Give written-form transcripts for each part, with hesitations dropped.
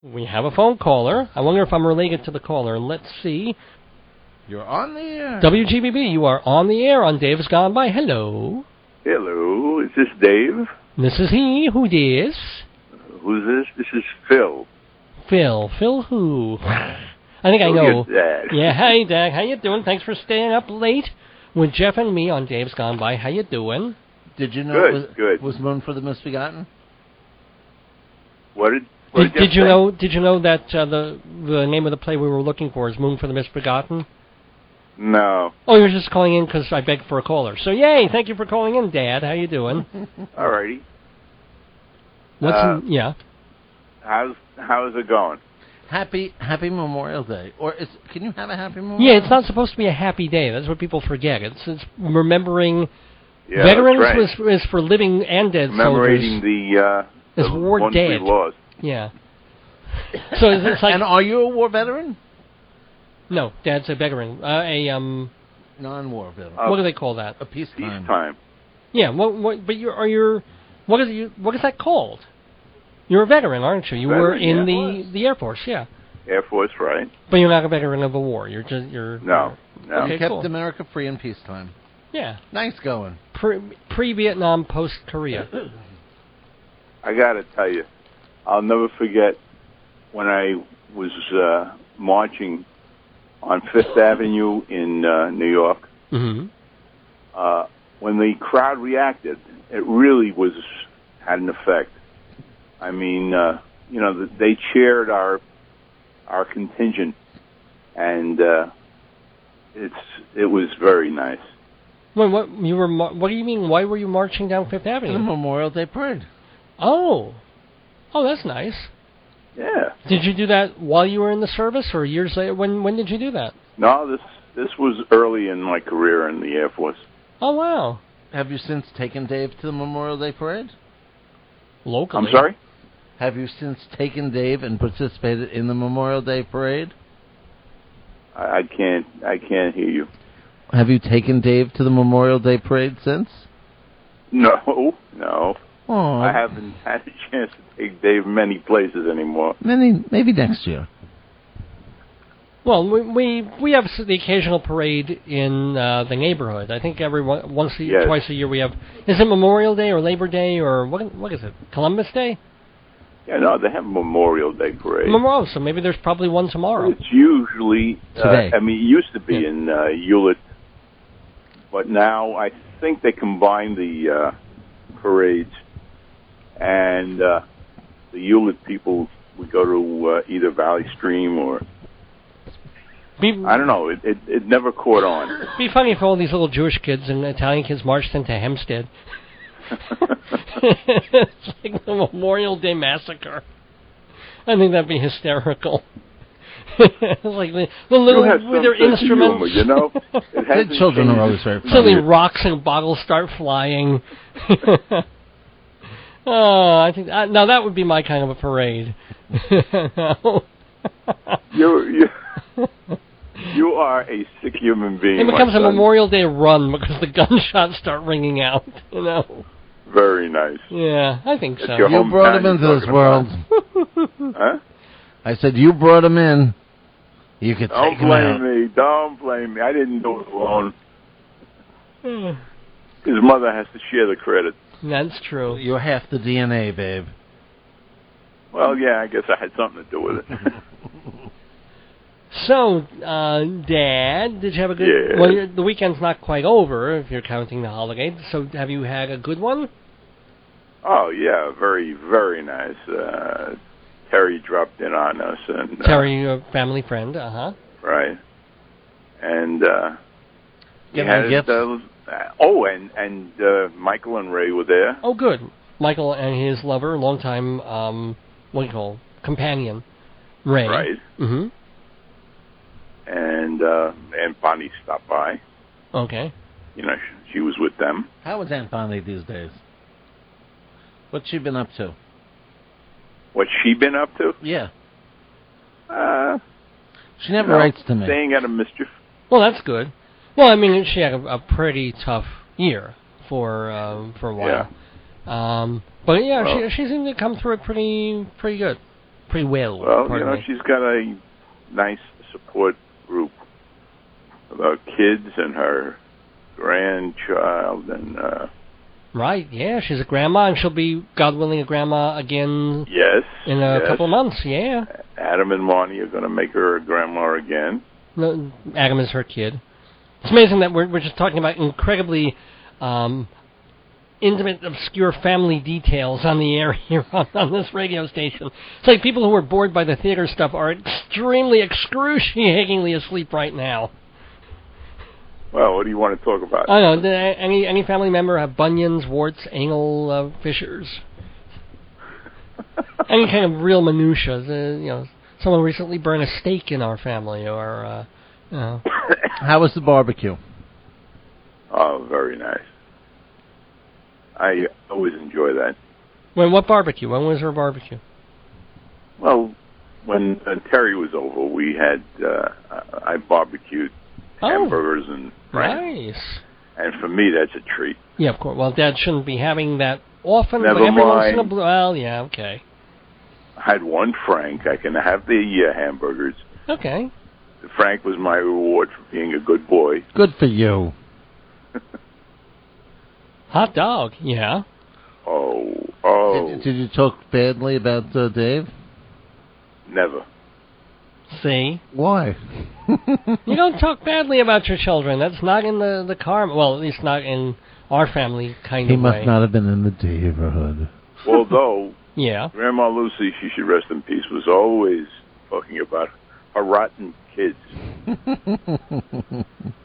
We have a phone caller. I wonder if I'm related to the caller. Let's see. You're on the air. WGBB, you are on the air on Dave's Gone By. Hello. Hello, is this Dave? This is he. Who dis? Who's this? This is Phil. Phil. Phil who? I think I know. Your dad. Yeah, hey, Dad. How you doing? Thanks for staying up late with Jeff and me on Dave's Gone By. How you doing? Did you know Good. was Moon for the Misbegotten? What Did you know? Did you know that the name of the play we were looking for is Moon for the Misbegotten? No. Oh, you're just calling in because I begged for a caller. So, yay! Thank you for calling in, Dad. How you doing? Alrighty. Yeah. How's it going? Happy Memorial Day. Can you have a happy Memorial? Yeah, it's not supposed to be a happy day. That's what people forget. It's remembering. Yeah, Veterans that's right. is for living and dead Commemorating soldiers. the war ones dead. we lost. Yeah. So it's like. And are you a war veteran? No, Dad's a veteran. Non-war veteran. What do they call that? A peacetime. Peacetime. Yeah. What? But what is that called? You're a veteran, aren't you? You were in the Air Force, yeah. Air Force, right? But you're not a veteran of a war. You're. No. Okay, You kept cool. America free in peacetime. Yeah. Nice going. Pre-Vietnam, post-Korea. I gotta tell you, I'll never forget when I was marching on Fifth Avenue in New York. Mm-hmm. When the crowd reacted, it really had an effect. I mean, they cheered our contingent, and it was very nice. Wait, what do you mean? Why were you marching down Fifth Avenue? The Memorial Day Parade. Oh, that's nice. Yeah. Did you do that while you were in the service, or years later? When did you do that? No, this was early in my career in the Air Force. Oh, wow. Have you since taken Dave to the Memorial Day Parade? Locally. I'm sorry? Have you since taken Dave and participated in the Memorial Day Parade? I can't hear you. Have you taken Dave to the Memorial Day Parade since? No. Oh, I haven't had a chance to take Dave many places anymore. Maybe next year. Well, we have the occasional parade in the neighborhood. I think twice a year we have. Is it Memorial Day or Labor Day or what is it? Columbus Day? Yeah, no, they have Memorial Day parade. Memorial, so maybe there's probably one tomorrow. It's usually today. It used to be in Hewlett, but now I think they combine the parades, and the Hewlett people would go to either Valley Stream or I don't know. It never caught on. It'd be funny if all these little Jewish kids and Italian kids marched into Hempstead. It's like the Memorial Day Massacre. I think that'd be hysterical. It's like the little with their instruments. Humor, you know, the children are always very funny. Suddenly rocks and bottles start flying. Oh, I think now that would be my kind of a parade. You are a sick human being. It becomes a Memorial Day run because the gunshots start ringing out. You know. Very nice. Yeah, I think so. You brought him into this world. Huh? I said you brought him in. You could take him out. Don't blame me. I didn't do it alone. His mother has to share the credit. That's true. You're half the DNA, babe. Well, yeah, I guess I had something to do with it. So, Dad, did you have a good... Yeah. Well, the weekend's not quite over, if you're counting the holidays. So, have you had a good one? Oh, yeah, very, very nice. Terry dropped in on us. And Terry, your family friend, uh-huh. Right. And Get any gifts? And Michael and Ray were there. Oh, good. Michael and his lover, longtime, companion, Ray. Right. Mm-hmm. And Bonnie stopped by. Okay. You know, she was with them. How is Aunt Bonnie these days? What's she been up to? What's she been up to? Yeah. She never writes to me. Staying out of mischief. Well, that's good. Well, I mean, she had a pretty tough year for a while. Yeah. But yeah, she seemed to come through it pretty good. pretty well. Well, she's got a nice support group of her kids and her grandchild and. Right, yeah, she's a grandma, and she'll be, God willing, a grandma again. Yes. In a couple of months, yeah. Adam and Marnie are going to make her a grandma again. No, Adam is her kid. It's amazing that we're just talking about incredibly intimate, obscure family details on the air here on this radio station. It's like people who are bored by the theater stuff are extremely, excruciatingly asleep right now. Well, what do you want to talk about? I don't know. Any family member have bunions, warts, anal fissures? Any kind of real minutiae. Someone recently burned a steak in our family, or How was the barbecue? Oh, very nice. I always enjoy that. What barbecue? When was her barbecue? Well, when Terry was over, we had I barbecued hamburgers and nice. And for me, that's a treat. Yeah, of course. Well, Dad shouldn't be having that often. Never but every mind. Once in a blue. Well, yeah, okay. I had one Frank. I can have the hamburgers. Okay. Frank was my reward for being a good boy. Good for you. Hot dog, yeah. Oh. Did you talk badly about Dave? Never. See? Why? You don't talk badly about your children. That's not in the karma. Well, at least not in our family kind he of way. He must not have been in the neighborhood. Although, yeah. Grandma Lucy, she should rest in peace, was always talking about her rotten kids.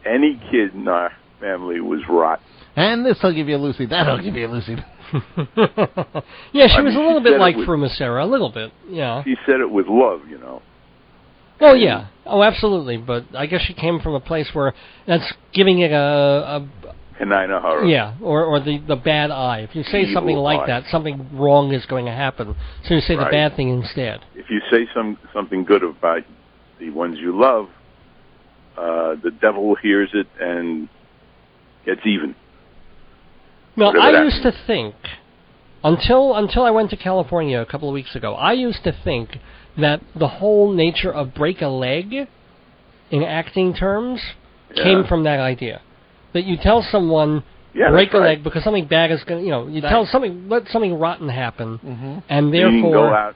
Any kid in our family was rotten. And this will give you a Lucy, that'll give you a Lucy. Yeah, she was a little bit like Frumacera, a little bit, yeah. She said it with love, Oh, yeah. Oh, absolutely. But I guess she came from a place where that's giving it a canine horror. Yeah, or the bad eye. If you say Evil something like eye. that, something wrong is going to happen. So you say the bad thing instead. If you say something good about the ones you love, the devil hears it and gets even. Well, Whatever I used to think, until I went to California a couple of weeks ago, I used to think that the whole nature of break a leg, in acting terms, came from that idea. That you tell someone, break a leg because something bad is going to, you tell something, let something rotten happen, and therefore...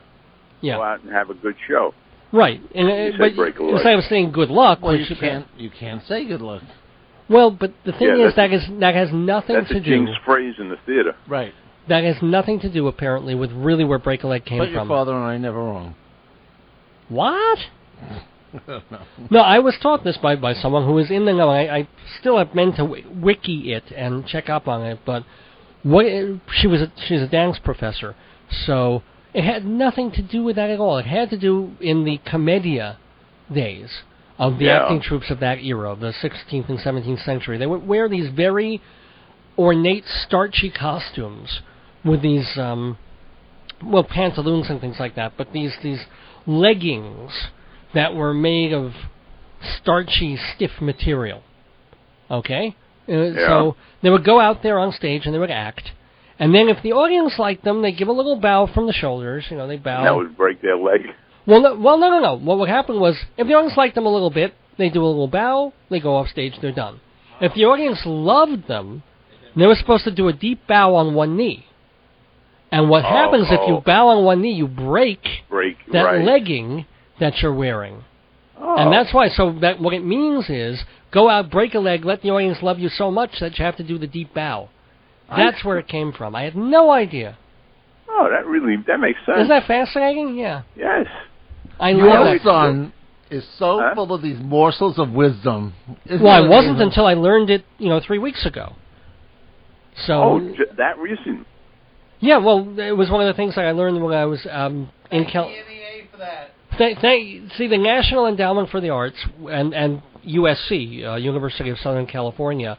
Go out and have a good show. Right. And, but instead of saying good luck... Well, you can't say good luck. Well, but the thing is, that has nothing to do... That's a Jinx phrase in the theater. Right. That has nothing to do, apparently, with really where break a leg came from. But your father and I never wrong. What? No, I was taught this by someone who was in the know. I still have meant to wiki it and check up on it, but she's a dance professor, so it had nothing to do with that at all. It had to do in the commedia days of the acting troupes of that era, the 16th and 17th century. They would wear these very ornate, starchy costumes with these, pantaloons and things like that, but these leggings that were made of starchy, stiff material. Okay? So they would go out there on stage and they would act. And then if the audience liked them, they'd give a little bow from the shoulders. They bow. And that would break their leg. Well, no. What would happen was, if the audience liked them a little bit, they do a little bow, they go off stage, they're done. If the audience loved them, they were supposed to do a deep bow on one knee. And what happens if you bow on one knee, you break that legging that you're wearing. And that's why, what it means is, go out, break a leg, let the audience love you so much that you have to do the deep bow. That's where it came from. I had no idea. Oh, that makes sense. Isn't that fascinating? Yeah. Yes. I love Your son is so full of these morsels of wisdom. I wasn't until I learned it, 3 weeks ago. So. That reason. Yeah, well, it was one of the things that I learned when I was in California. See, the National Endowment for the Arts and USC, University of Southern California,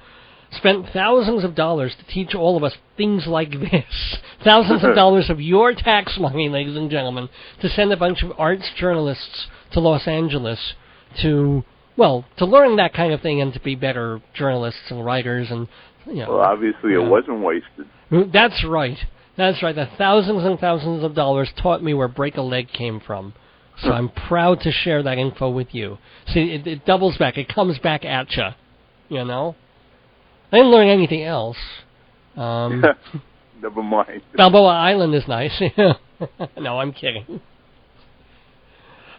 spent thousands of dollars to teach all of us things like this. Thousands of dollars of your tax money, ladies and gentlemen, to send a bunch of arts journalists to Los Angeles to learn that kind of thing and to be better journalists and writers and, Well, obviously it wasn't wasted. That's right. That's right. The thousands and thousands of dollars taught me where break a leg came from. So I'm proud to share that info with you. See, it doubles back. It comes back at you. You know? I didn't learn anything else. Never mind. Balboa Island is nice. No, I'm kidding.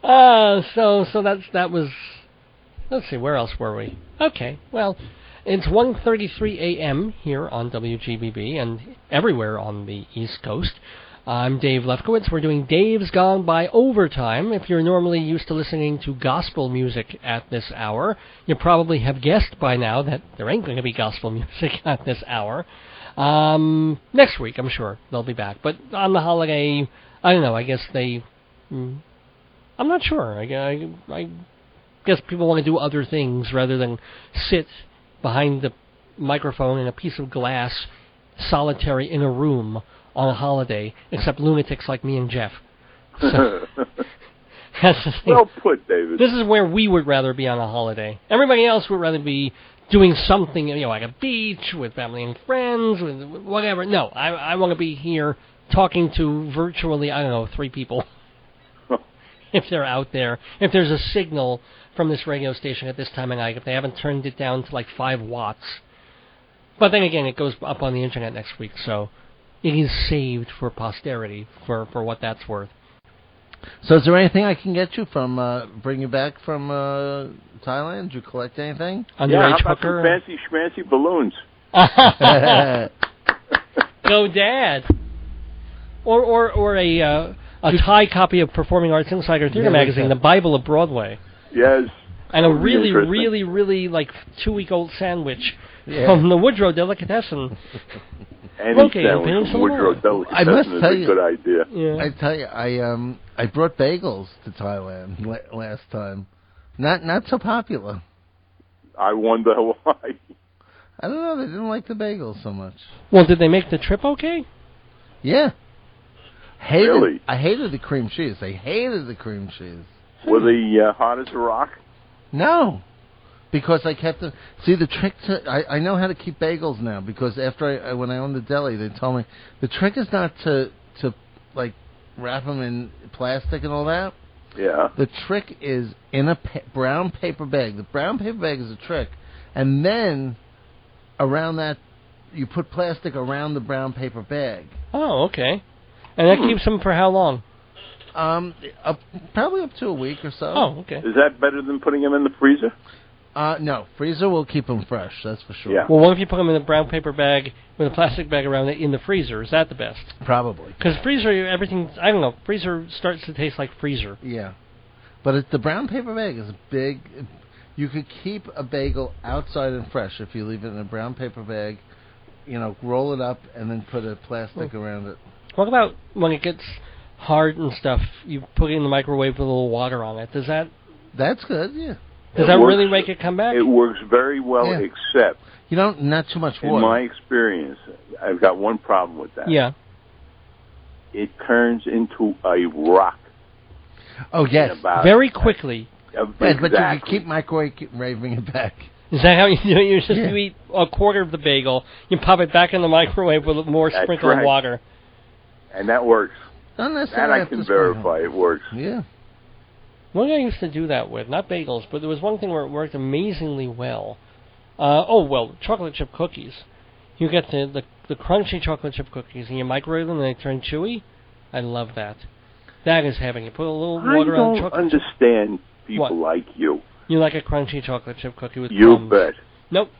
That was. Let's see, where else were we? Okay, well, it's 1:33 a.m. here on WGBB and everywhere on the East Coast. I'm Dave Lefkowitz. We're doing Dave's Gone by Overtime. If you're normally used to listening to gospel music at this hour, you probably have guessed by now that there ain't going to be gospel music at this hour. Next week, I'm sure they'll be back. But on the holiday, I don't know, I guess they... I'm not sure. I guess people want to do other things rather than sit behind the microphone in a piece of glass, solitary in a room on a holiday, except lunatics like me and Jeff. So, that's the thing. Well put, David. This is where we would rather be on a holiday. Everybody else would rather be doing something, like a beach with family and friends, with whatever. No, I want to be here talking to virtually, 3 people. If they're out there. If there's a signal from this radio station at this time of night, if they haven't turned it down to like 5 watts. But then again, it goes up on the internet next week, so it is saved for posterity, for what that's worth. So is there anything I can get you from, bring you back from Thailand? Did you collect anything? How about some fancy schmancy balloons? Go, Dad. Or a Thai copy of Performing Arts Insider Theater magazine, The Bible of Broadway. Yes. And a really, really, really, 2-week-old sandwich from the Woodrow Delicatessen. Any sandwich from Woodrow Delicatessen is a good idea. Yeah. I tell you, I brought bagels to Thailand last time. Not so popular. I wonder why. I don't know. They didn't like the bagels so much. Well, did they make the trip okay? Yeah. Really? I hated the cream cheese. They hated the cream cheese. Were they hot as a rock? No. Because I kept them. See, the trick I know how to keep bagels now, because after when I owned the deli, they told me the trick is not to wrap them in plastic and all that. Yeah. The trick is in a brown paper bag. The brown paper bag is a trick. And then around that, you put plastic around the brown paper bag. Oh, okay. And that keeps them for how long? Probably up to a week or so. Oh, okay. Is that better than putting them in the freezer? No, freezer will keep them fresh, that's for sure. Yeah. Well, what if you put them in a brown paper bag with a plastic bag around it in the freezer? Is that the best? Probably. Because freezer, freezer starts to taste like freezer. Yeah. But the brown paper bag is big. You could keep a bagel outside and fresh if you leave it in a brown paper bag, roll it up and then put a plastic around it. What about when it gets hard and stuff, you put it in the microwave with a little water on it? That's good, yeah. Does that really make it come back? It works very well, except... not too much water. In my experience, I've got one problem with that. Yeah. It turns into a rock. Oh, yes. Very quickly. But you can keep microwaving it back. Is that how you do it? You eat a quarter of the bagel, you pop it back in the microwave with more sprinkle of water. And that works. That I can verify it works. Yeah. One guy used to do that with, not bagels, but there was one thing where it worked amazingly well. Chocolate chip cookies. You get the crunchy chocolate chip cookies, and you microwave them, and they turn chewy. I love that. That is heaven. You put a little water on chocolate. I don't understand people like you. You like a crunchy chocolate chip cookie with You crumbs. bet. Nope.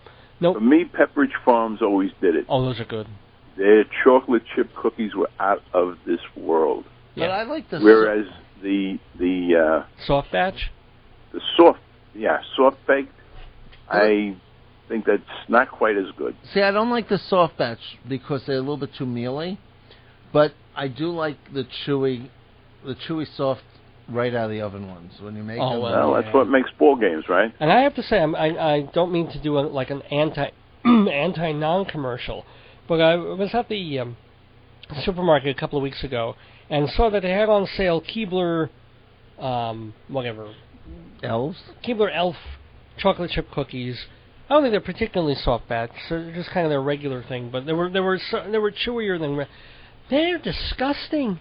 For me, Pepperidge Farms always did it. Oh, those are good. Their chocolate chip cookies were out of this world. Yeah. But I like the... Whereas the soft batch? The soft baked, I think that's not quite as good. See, I don't like the soft batch because they're a little bit too mealy, but I do like the chewy soft right out of the oven ones when you make them. Well, that's what makes ball games, right? And I have to say, I don't mean to do an anti-non-commercial, but I was at the supermarket a couple of weeks ago and saw that they had on sale Keebler, Keebler Elf chocolate chip cookies. I don't think they're particularly soft batch. They're just kind of their regular thing, but they were chewier than They're disgusting.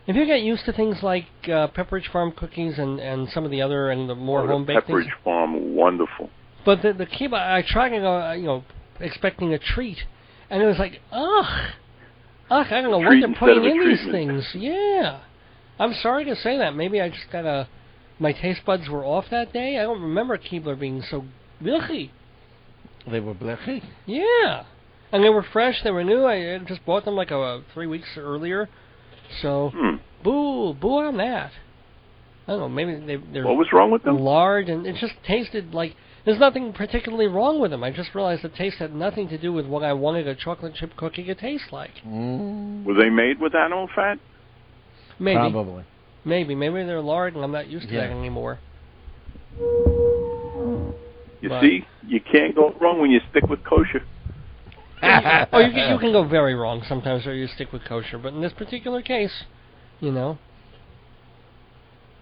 If you get used to things like Pepperidge Farm cookies and some of the other and the more home-baked things. Pepperidge Farm, wonderful. But the kibbeh, I tried to go, expecting a treat, and it was like, ugh, I don't know what they're putting in these things. Yeah. I'm sorry to say that. Maybe I just got my taste buds were off that day. I don't remember Keebler being so blechy. They were blechy? Yeah. And they were fresh. They were new. I just bought them like 3 weeks earlier. So, boo on that. I don't know. Maybe they're what was wrong with them? Lard, and it just tasted like there's nothing particularly wrong with them. I just realized the taste had nothing to do with what I wanted a chocolate chip cookie to taste like. Were they made with animal fat? Maybe. Probably. Maybe they're lard, and I'm not used to that anymore. You see, you can't go wrong when you stick with kosher. You can go very wrong sometimes where you stick with kosher, but in this particular case, I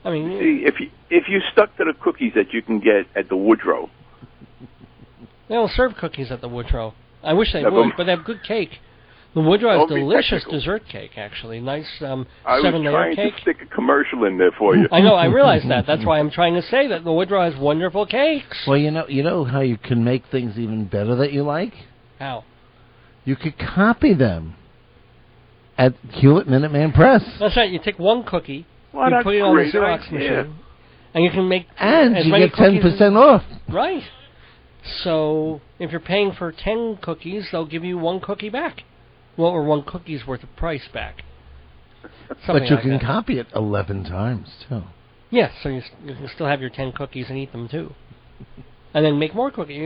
mean, see, if you stuck to the cookies that you can get at the Woodrow, they don't serve cookies at the Woodrow. I wish they would, but they have good cake. The Woodrow has delicious dessert cake, actually. Nice 7-layer cake. I was trying to stick a commercial in there for you. I know, I realize that. That's why I'm trying to say that the Woodrow has wonderful cakes. Well, you know how you can make things even better that you like? How? You could copy them at Hewlett Minuteman Press. That's right. You take one cookie, you put it on the Xerox machine, and you can make and as you many get 10% off. Right. So if you're paying for 10 cookies, they'll give you one cookie back. Well, or one cookie's worth of price back. But you can copy it 11 times, too. Yes, so you can still have your 10 cookies and eat them, too. And then make more cookies.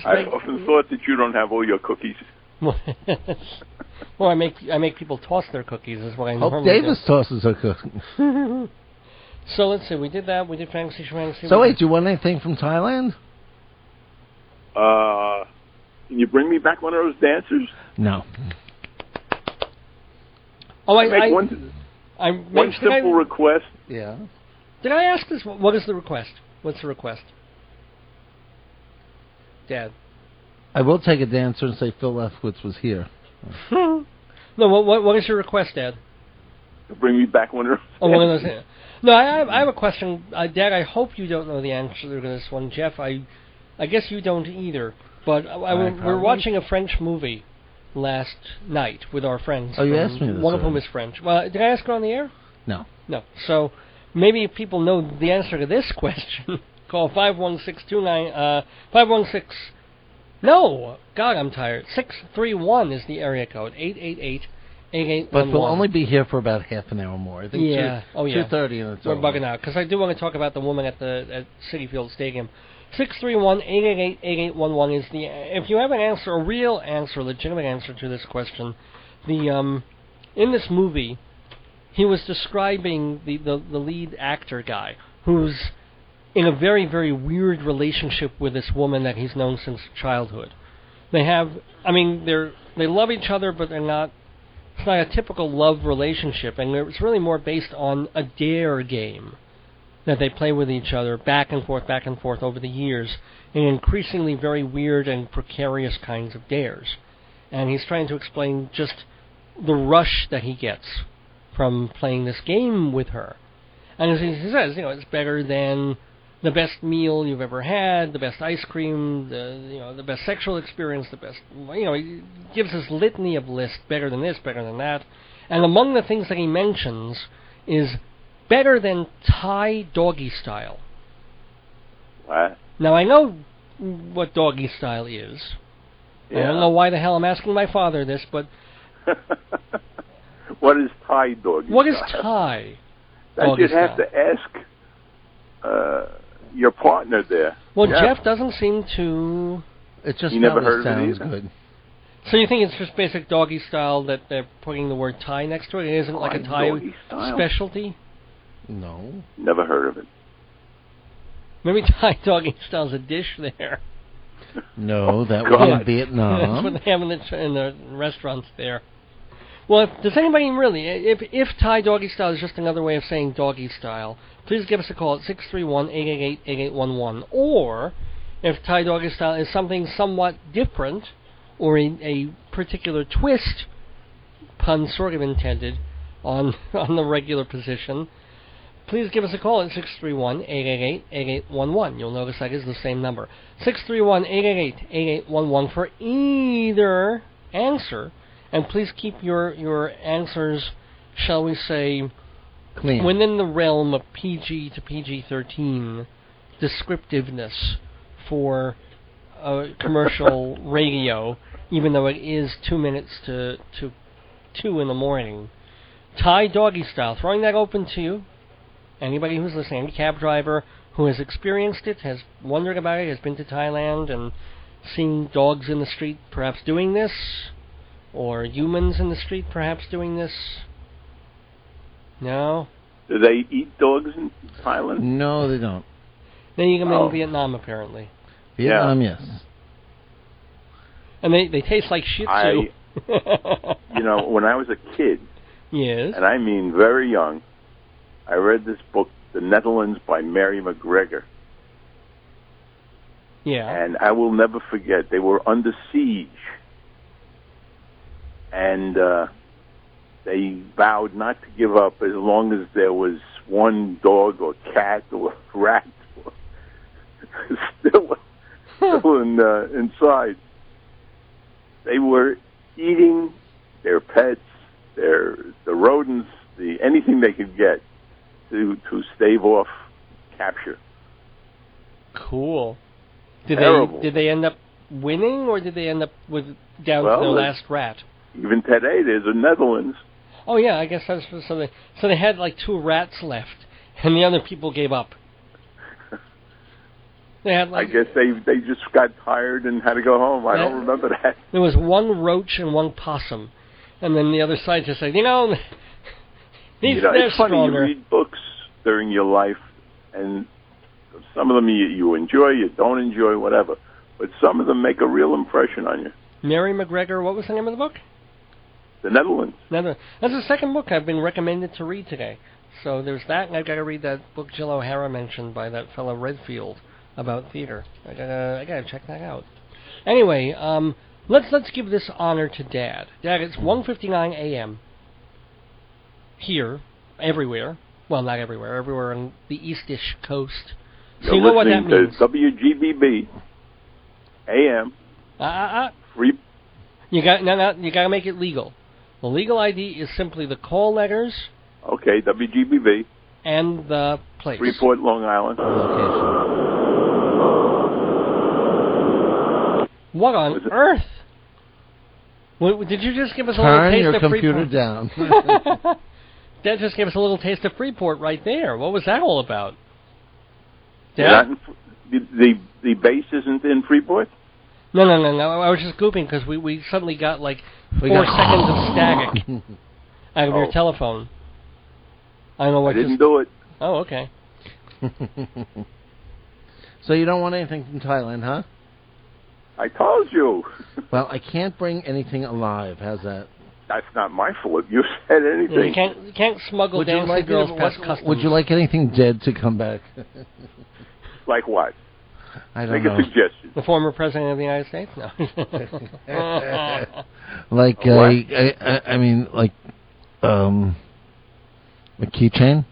I often thought that you don't have all your cookies. Well, I make people toss their cookies, is what I normally do. Davis tosses her cookies. So let's see, we did that. We did Fantasy Schmantasy. So wait, do you want anything from Thailand? Can you bring me back one of those dancers? No. Oh, one simple request. Yeah. Did I ask this? What is the request? What's the request? Dad. I will take a dancer and say Phil Lefkowitz was here. No, what is your request, Dad? Bring me back one of those. Oh, one of those. No, I have a question. Dad, I hope you don't know the answer to this one. Jeff, I guess you don't either. But we're watching a French movie last night with our friends. Oh, you asked me this. One of whom is French. Well, did I ask her on the air? No. No. So maybe if people know the answer to this question, call 51629 516. No, God, I'm tired. 631 is the area code. 888-8811. But we'll only be here for about half an hour more. I think 2:30 and it's We're over. bugging out because I do want to talk about the woman at Citi Field Stadium. 631-888-8811 is the. If you have an answer, a real answer, a legitimate answer to this question, in this movie, he was describing the lead actor guy who's in a very, very weird relationship with this woman that he's known since childhood. They love each other, but they're not. It's not a typical love relationship, and it's really more based on a dare game that they play with each other back and forth over the years in increasingly very weird and precarious kinds of dares. And he's trying to explain just the rush that he gets from playing this game with her. And as he says, it's better than the best meal you've ever had, the best ice cream, the best sexual experience, the best, he gives this litany of lists, better than this, better than that. And among the things that he mentions is better than Thai doggy style. What? Now, I know what doggy style is. Yeah. I don't know why the hell I'm asking my father this, but... What is Thai doggy What style? Is Thai doggy you'd have to ask your partner there. Well, Jeff doesn't seem to... It just he never heard sounds of it either. Good. So you think it's just basic doggy style that they're putting the word Thai next to it? It isn't like a Thai specialty? No. Never heard of it. Maybe Thai doggy style's a dish there. No, that would be in Vietnam. That's what they have in the restaurants there. Well, does anybody really, if Thai doggy style is just another way of saying doggy style, please give us a call at 631-888-8811. Or, if Thai doggy style is something somewhat different, or a particular twist pun sort of intended on the regular position, please give us a call at 631-888-8811. You'll notice that is the same number. 631-888-8811 for either answer. And please keep your answers, shall we say, clean, within the realm of PG to PG-13 descriptiveness for commercial radio, even though it is 2 minutes to 2 in the morning. Thai doggy style, throwing that open to you. Anybody who's listening, any cab driver who has experienced it, has wondered about it, has been to Thailand and seen dogs in the street perhaps doing this, or humans in the street perhaps doing this. No? Do they eat dogs in Thailand? No, they don't. They eat them in Vietnam, apparently. Vietnam, yes. And they taste like Shih Tzu. When I was a kid, yes, and I mean very young, I read this book, The Netherlands by Mary McGregor. Yeah. And I will never forget, they were under siege. And they vowed not to give up as long as there was one dog or cat or rat still inside. They were eating their pets, the rodents, anything they could get to stave off capture. Cool. Terrible. Did they end up winning, or did they end up down to their last rat? Even today, there's the Netherlands. Oh yeah, I guess that's so. They had like 2 rats left, and the other people gave up. They had I guess they just got tired and had to go home. I don't remember that. There was 1 roach and 1 possum, and then the other side just said, they're it's funny, stronger. you read books during your life, and some of them you enjoy, you don't enjoy, whatever. But some of them make a real impression on you. Mary McGregor, what was the name of the book? The Netherlands. That's the second book I've been recommended to read today. So there's that, and I've got to read that book Jill O'Hara mentioned by that fellow Redfield about theater. I gotta check that out. Anyway, let's give this honor to Dad. Dad, it's 1:59 a.m. here, everywhere. Well, not everywhere. Everywhere on the eastish coast. So you know what that means. WGBB AM. Free. You gotta make it legal. The legal ID is simply the call letters. Okay, WGBB. And the place. Freeport, Long Island. What on earth? Did you just give us a Turn little taste of Freeport? Turn your computer down. Dad just gave us a little taste of Freeport right there. What was that all about? Dad? The base isn't in Freeport? No. I was just gooping because we suddenly got like 4 seconds of static out of your telephone. I don't know what. I didn't do it. Oh, okay. So you don't want anything from Thailand, huh? I told you. Well, I can't bring anything alive. How's that? That's not my fault. You said anything. You can't smuggle down the girls past customs. Would you like anything dead to come back? Like what? I don't know. Make a suggestion. The former president of the United States? No. Like I mean, like a keychain.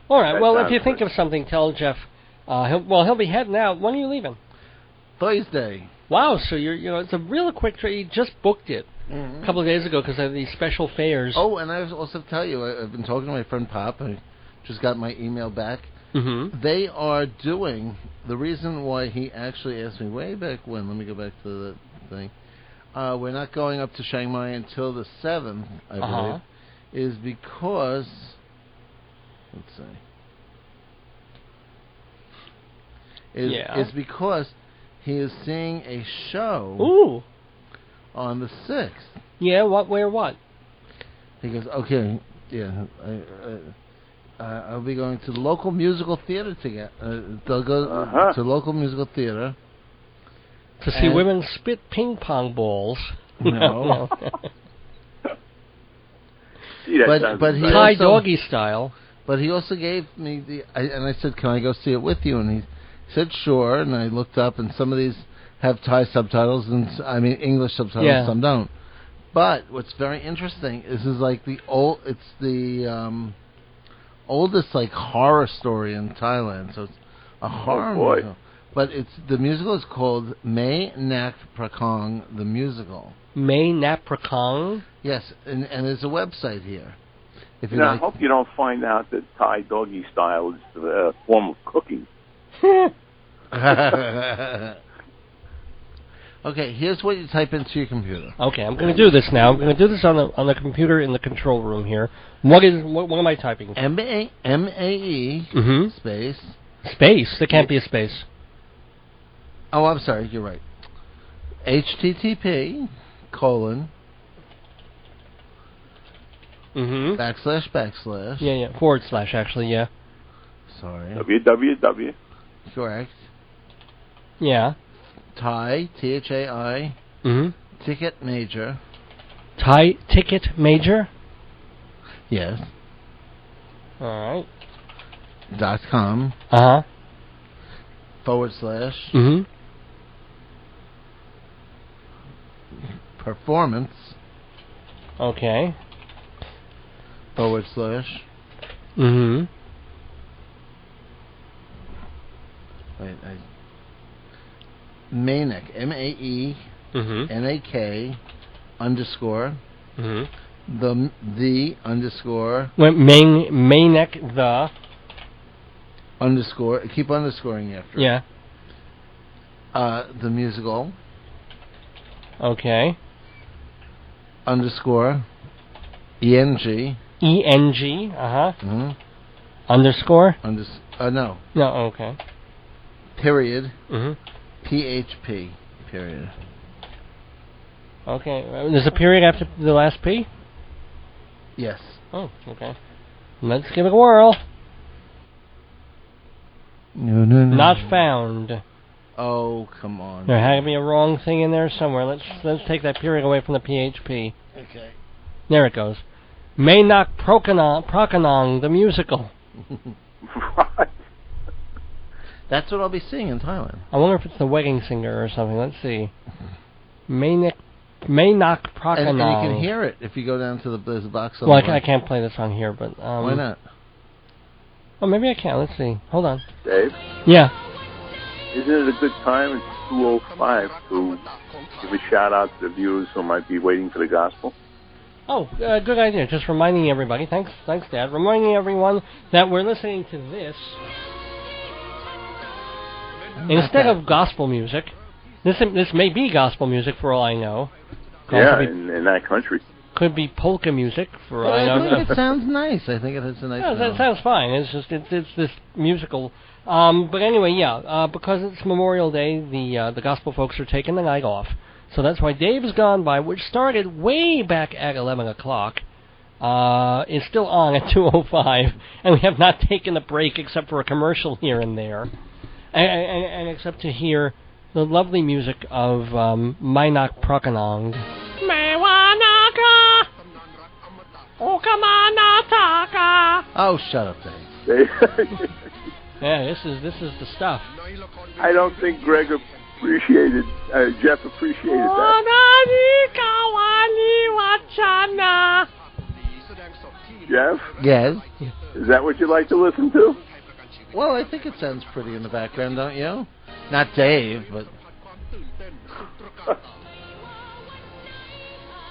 All right. Well, if you think of something, tell Jeff. He'll be heading out. When are you leaving? Thursday. Wow. So it's a real quick trip. You just booked it a couple of days ago because of these special fares. Oh, and I was also tell you, I've been talking to my friend Pop. I just got my email back. Mm-hmm. They are doing the reason why he actually asked me way back when. Let me go back to the thing. We're not going up to Chiang Mai until the 7th, I believe, is because let's see. Is because he is seeing a show on the 6th. Yeah, what? He goes, okay, yeah, I'll be going to the local musical theater together. They'll go to local musical theater. To see women spit ping pong balls. No. but he Thai doggy style. But he also gave me and I said, can I go see it with you? And he said, sure. And I looked up, and some of these have Thai subtitles, and English subtitles, some don't. But what's very interesting is like the oldest like horror story in Thailand. So it's a horror musical. But the musical is called May Nak Prakong the Musical. May Nak Prakong? Yes, and there's a website here. If you I hope you don't find out that Thai doggy style is a form of cooking. Okay, here's what you type into your computer. Okay, I'm going to do this now. I'm going to do this on the computer in the control room here. What am I typing? M-A-E space. Space? There can't be a space. Oh, I'm sorry. You're right. HTTP : // Yeah. / actually, yeah. Sorry. www. Correct. Yeah. Thai, THAI. Ticket Major. Thai Ticket Major? Yes. All right. .com. / performance. Okay. / Wait, Manek, MAENAK _ the underscore. Manek the underscore. Keep underscoring after. Yeah. The musical. Okay. Underscore. ENG. Underscore. No. No. Okay. Period. PHP. Period. Okay. There's a period after the last P? Yes. Oh, okay. Let's give it a whirl. No. Not found. Oh, come on. There had to be a wrong thing in there somewhere. Let's take that period away from the PHP. Okay. There it goes. Maynak Prakanong, the musical. What? That's what I'll be seeing in Thailand. I wonder if it's the wedding singer or something. Let's see. Maynak Prakanong. And you can hear it if you go down to there's a box on Well, the I can't play this on here, but... why not? Oh, maybe I can. Let's see. Hold on. Dave? Yeah. Isn't it a good time? It's 2:05 to give a shout-out to the viewers who might be waiting for the gospel. Oh, good idea. Just reminding everybody. Thanks, Dad. Reminding everyone that we're listening to this instead of gospel music. This may be gospel music for all I know. Yeah, in that country. Could be polka music for all I know. I think it sounds nice. I think it has a nice. Yeah, that sounds fine. It's just it's this musical. But anyway, yeah, because it's Memorial Day, the gospel folks are taking the night off. So that's why Dave's Gone By, which started way back at 11 o'clock, is still on at 2:05, and we have not taken a break except for a commercial here and there, and except to hear the lovely music of Maynak Prakanong. Oh, shut up, Dave. Yeah, this is the stuff. I don't think Greg appreciated, Jeff appreciated that. Jeff? Yes? Is that what you like to listen to? Well, I think it sounds pretty in the background, don't you? Not Dave, but...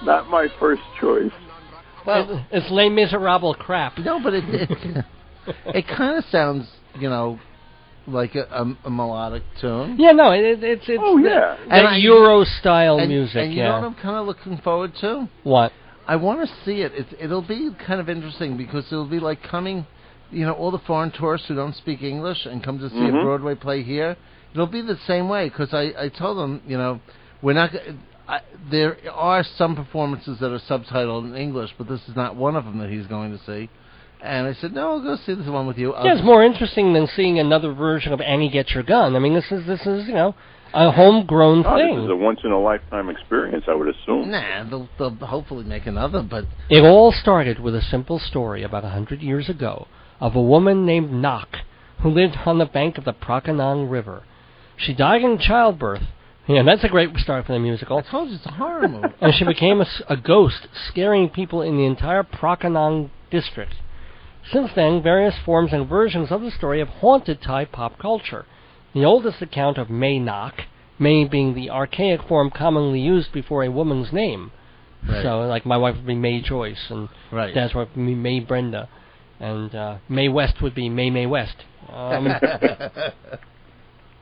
Not my first choice. Well, it's Les Miserables crap. No, but it kind of sounds, like a melodic tune. Yeah, no, it's oh, yeah. That Euro-style music, and you know what I'm kind of looking forward to? What? I want to see it. It'll be kind of interesting because it'll be like coming, all the foreign tourists who don't speak English and come to see a Broadway play here. It'll be the same way because I told them, we're not... there are some performances that are subtitled in English, but this is not one of them that he's going to see. And I said, no, I'll go see this one with you. Yeah, it's more interesting than seeing another version of Annie Get Your Gun. I mean, this is a homegrown thing. This is a once-in-a-lifetime experience, I would assume. Nah, they'll hopefully make another, but... It all started with a simple story about 100 years ago of a woman named Nak who lived on the bank of the Prakanong River. She died in childbirth, Yeah, that's a great start for the musical. I told you it's a horror movie. And she became a ghost, scaring people in the entire Prakanang district. Since then, various forms and versions of the story have haunted Thai pop culture. The oldest account of May Nak, May being the archaic form commonly used before a woman's name. Right. So, like, my wife would be May Joyce, and Dad's wife would be May Brenda, and May West would be May West.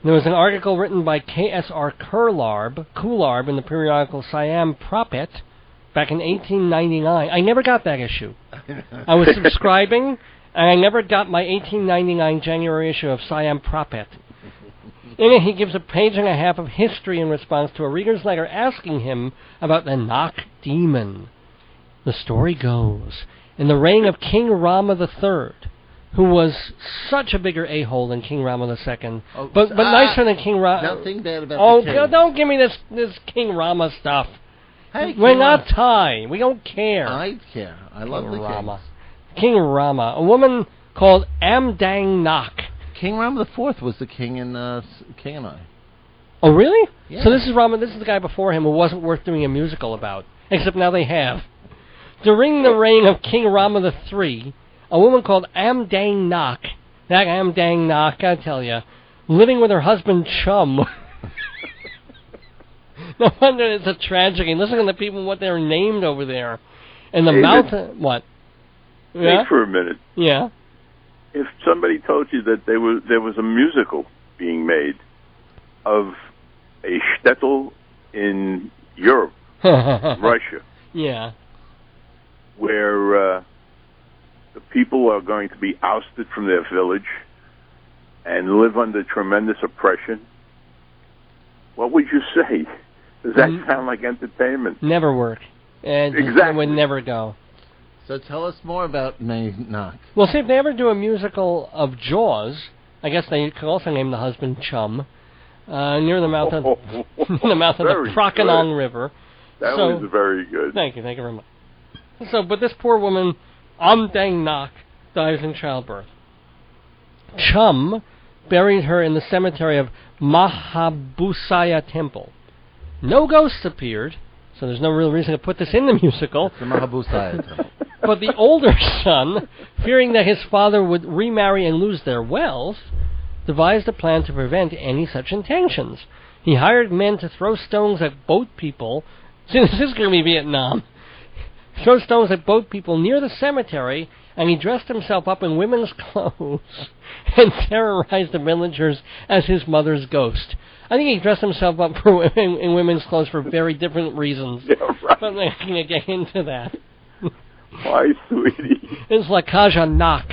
There was an article written by K.S.R. Kularb in the periodical Siam Prophet back in 1899. I never got that issue. I was subscribing, and I never got my 1899 January issue of Siam Prophet. In it, he gives a page and a half of history in response to a reader's letter asking him about the Nak demon. The story goes, in the reign of King Rama III, who was such a bigger a-hole than King Rama II, but nicer than King Rama. Nothing bad about the king. Don't give me this King Rama stuff. Hey, We're not Thai. We don't care. I care. I love the Rama. King Rama. A woman called Amdang Nak. King Rama IV was the king in King and I. Oh, really? Yeah. So this is Rama. This is the guy before him who wasn't worth doing a musical about. Except now they have. During the reign of King Rama III, a woman called Amdang Nak, that Amdang Nak, I tell you, living with her husband Chum. No wonder it's a tragedy. Listen to the people, what they're named over there. And the mountain, what? Yeah? Wait for a minute. Yeah. If somebody told you that there was a musical being made of a shtetl in Europe, Russia, yeah, where the people are going to be ousted from their village and live under tremendous oppression, what would you say? Does that sound like entertainment? Never work. Exactly. It would never go. So tell us more about May Nak. Well, see, if they ever do a musical of Jaws, I guess they could also name the husband Chum, near the mouth of the Prakanang River. That was very good. Thank you very much. So, but this poor woman, Amdang Nak, dies in childbirth. Chum buried her in the cemetery of Mahabusaya Temple. No ghosts appeared, so there's no real reason to put this in the musical. It's the Mahabusaya Temple. But the older son, fearing that his father would remarry and lose their wealth, devised a plan to prevent any such intentions. He hired men to throw stones at boat people. See, this is going to be Vietnam. Throw stones at boat people near the cemetery, and he dressed himself up in women's clothes and terrorized the villagers as his mother's ghost. I think he dressed himself up in women's clothes for very different reasons. Yeah, right. But I'm not going to get into that. Why, sweetie? It's like Kaja Nak.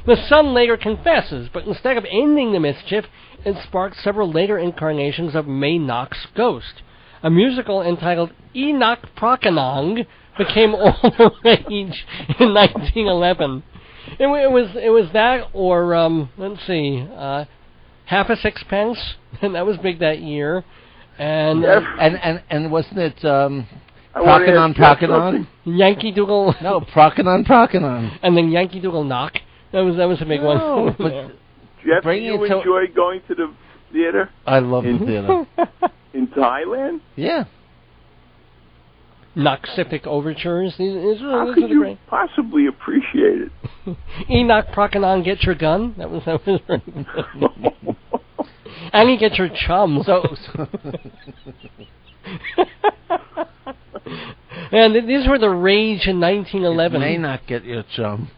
The son later confesses, but instead of ending the mischief, it sparked several later incarnations of May Nak's ghost. A musical entitled Inak Prakanang became all the rage in 1911. It was that, or let's see, Half a Sixpence, and that was big that year. And wasn't it Prakanang? Yankee Doodle. No, Prakanang. And then Yankee Doodle Knock. That was a big one. But Jeff, do you enjoy going to the theater? I love the theater. In Thailand? Yeah. Noxific Overtures. How could you possibly appreciate it? Enoch Prakanang, Get Your Gun. That was very good. And you get your chum. And these were the rage in 1911. It may not get your chum.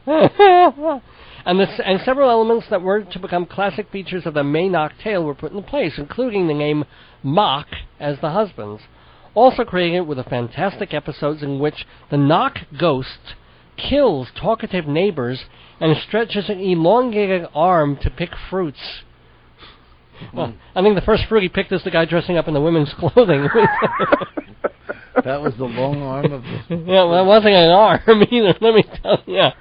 And several elements that were to become classic features of the May Nak tale were put in place, including the name Mak as the husband's. Also created with the fantastic episodes in which the Nak ghost kills talkative neighbors and stretches an elongated arm to pick fruits. Well, I think the first fruit he picked is the guy dressing up in the women's clothing. That was the long arm of the... Yeah, well, that wasn't an arm either, let me tell you.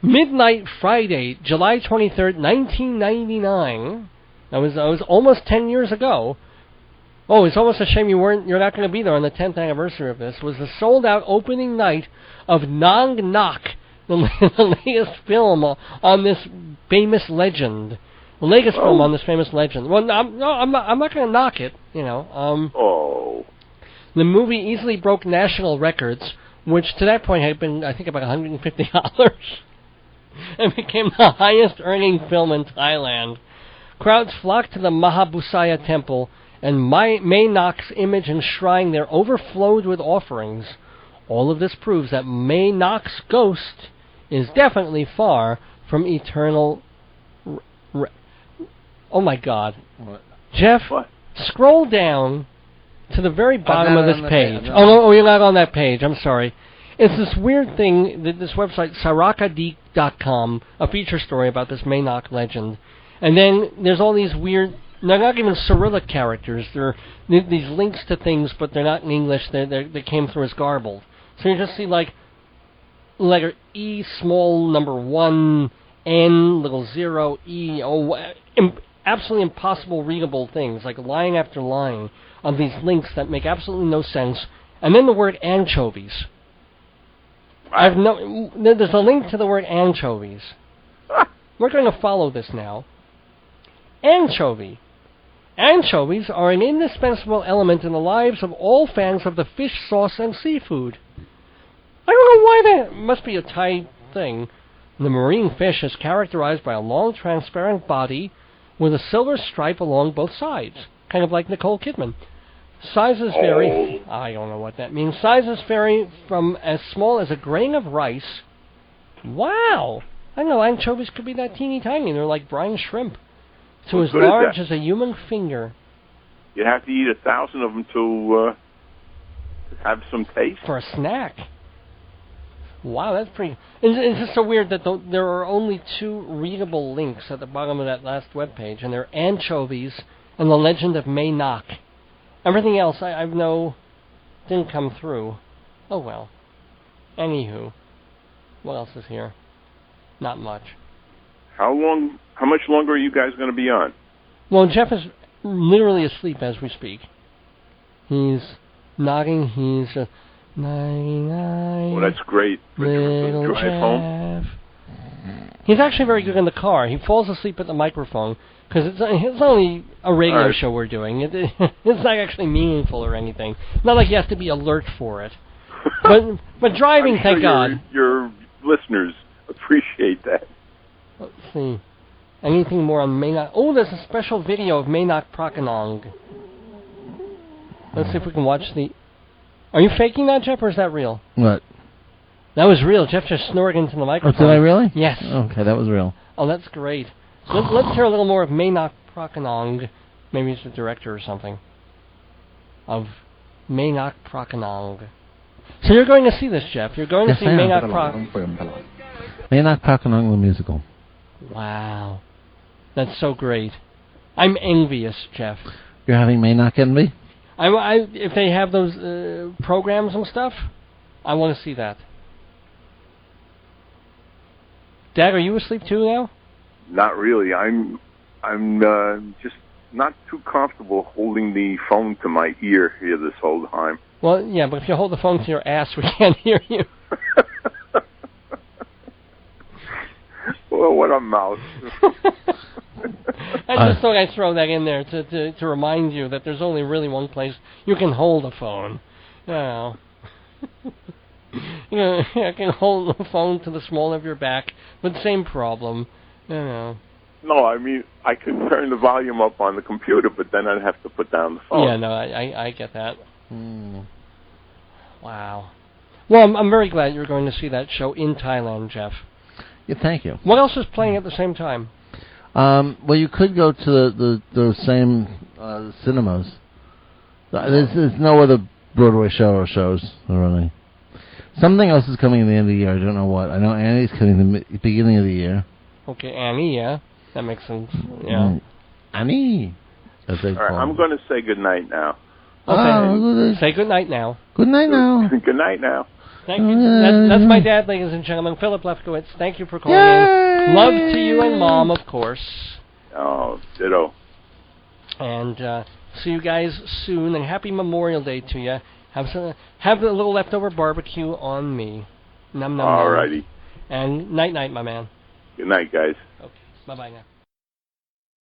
Midnight Friday, July 23rd, 1999. That was almost 10 years ago. Oh, it's almost a shame you're not going to be there on the 10th anniversary of this. Was the sold-out opening night of Nong Nok, the latest film on this famous legend. Film on this famous legend. Well, I'm not going to knock it, you know. The movie easily broke national records, which to that point had been, I think, about $150, and became the highest-earning film in Thailand. Crowds flocked to the Mahabusaya Temple, and Mae Nak's image and shrine there overflowed with offerings. All of this proves that Mae Nak's ghost is definitely far from eternal... Oh, my God. What? Jeff, what? Scroll down to the very bottom of this page. Oh, you're not on that page. I'm sorry. It's this weird thing, this website, sarakadeek.com, a feature story about this Mae Nak legend. And then there's all these weird... They're not even Cyrillic characters. They're these links to things, but they're not in English. They came through as garbled. So you just see, like, letter E, small number 1, N, little 0, E, O... absolutely impossible readable things, like line after line of these links that make absolutely no sense. And then the word anchovies. There's a link to the word anchovies. We're going to follow this now. Anchovy. Anchovies are an indispensable element in the lives of all fans of the fish sauce and seafood. I don't know why that must be a Thai thing. The marine fish is characterized by a long, transparent body with a silver stripe along both sides, kind of like Nicole Kidman. Sizes vary. I don't know what that means. Sizes vary from as small as a grain of rice. Wow! I know anchovies could be that teeny tiny. They're like brine shrimp. To as large as a human finger. You have to eat 1,000 of them to have some taste. For a snack. Wow, that's pretty... It's just so weird that there are only 2 readable links at the bottom of that last webpage, and they're anchovies and the legend of Mae Nak. Everything else didn't come through. Oh well. Anywho, what else is here? Not much. How much longer are you guys going to be on? Well, Jeff is literally asleep as we speak. He's nodding. He's nighty-night. Well, that's great. Little drive Jeff. home. He's actually very good in the car. He falls asleep at the microphone because it's only a radio show we're doing. It's not actually meaningful or anything. Not like you have to be alert for it. But driving, I'm sure thank God. Your listeners appreciate that. Let's see. Anything more on Mae Nak? Oh, there's a special video of Mae Nak Prakanong. Let's see if we can watch the... Are you faking that, Jeff, or is that real? What? That was real. Jeff just snored into the microphone. Oh, did I really? Yes. Okay, that was real. Oh, that's great. Let's hear a little more of Mae Nak Prakanong. Maybe it's the director or something. Of Mae Nak Prakanong. So you're going to see this, Jeff. You're going to see Mae Nak Prakanong. Mae Nak Prakanong, the musical. Wow. That's so great. I'm envious, Jeff. You're having Mae Nak envy? If they have those programs and stuff, I want to see that. Dad, are you asleep too now? Not really. I'm just not too comfortable holding the phone to my ear here this whole time. Well, yeah, but if you hold the phone to your ass, we can't hear you. Well, what a mouth. I just thought I'd throw that in there to remind you that there's only really one place you can hold a phone. You know. I can hold the phone to the small of your back, but same problem. You know. No, I mean, I can turn the volume up on the computer, but then I'd have to put down the phone. Yeah, no, I get that. Wow. Well, I'm very glad you're going to see that show in Thailand, Jeff. Yeah, thank you. What else is playing at the same time? Well, you could go to the same cinemas. There's no other Broadway show or shows, really. Something else is coming at the end of the year. I don't know what. I know Annie's coming at the beginning of the year. Okay, Annie, yeah. That makes sense. Yeah. Annie. As they call I'm going to say goodnight now. Okay. Say goodnight now. Good night now. Good night now. Thank you. That's my dad, ladies and gentlemen, Philip Lefkowitz. Thank you for calling in. Love to you and Mom, of course. Oh, ditto. And see you guys soon, and happy Memorial Day to you. Have a little leftover barbecue on me. Num num. All righty. And night, my man. Good night, guys. Okay. Bye-bye now.